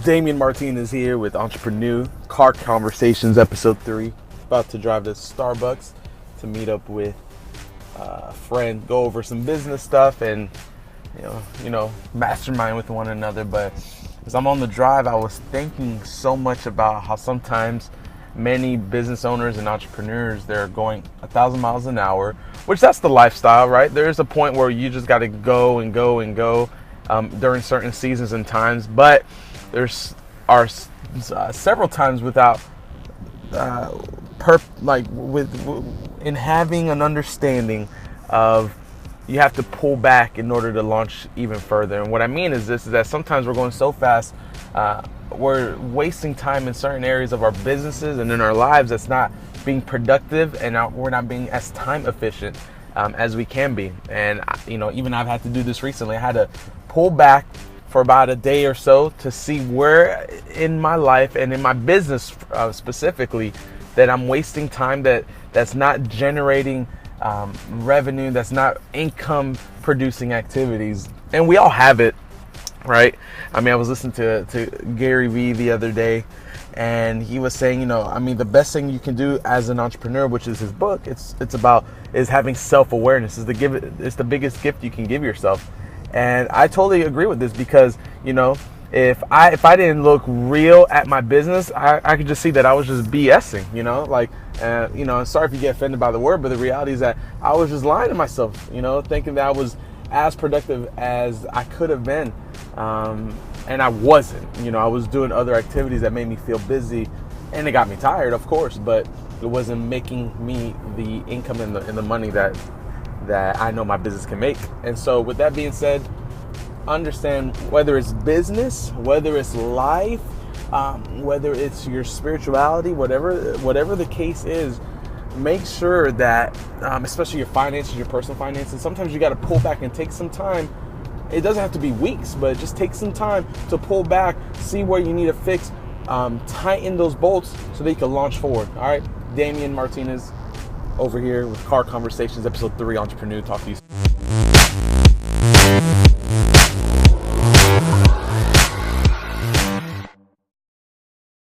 Damian Martinez here with EntrepreNEW, Car Conversations, Episode 3. About to drive to Starbucks to meet up with a friend, go over some business stuff, and mastermind with one another. But as I'm on the drive, I was thinking so much about how sometimes many business owners and entrepreneurs, they're going 1,000 miles an hour, which that's the lifestyle, right? There's a point where you just got to go and go and go during certain seasons and times, but there's several times without in having an understanding of you have to pull back in order to launch even further. And what I mean is that sometimes we're going so fast, we're wasting time in certain areas of our businesses and in our lives that's not being productive, and we're not being as time efficient as we can be. And even I've had to do this recently. I had to pull back for about a day or so to see where in my life and in my business specifically that I'm wasting time that's not generating revenue, that's not income producing activities. And we all have it, right? I mean, I was listening to Gary Vee the other day, and he was saying, the best thing you can do as an entrepreneur, which is his book, it's having self-awareness. It's the biggest gift you can give yourself. And I totally agree with this because, if I didn't look real at my business, I could just see that I was just BSing, sorry if you get offended by the word, but the reality is that I was just lying to myself, thinking that I was as productive as I could have been. And I wasn't, I was doing other activities that made me feel busy, and it got me tired, of course, but it wasn't making me the income and the money that I know my business can make. And so with that being said, understand whether it's business, whether it's life, whether it's your spirituality, whatever the case is, make sure that, especially your finances, your personal finances, sometimes you got to pull back and take some time. It doesn't have to be weeks, but just take some time to pull back, see where you need to fix, tighten those bolts so that you can launch forward. All right, Damian Martinez over here with Car Conversations, Episode 3, EntrepreNEW. Talk to you soon.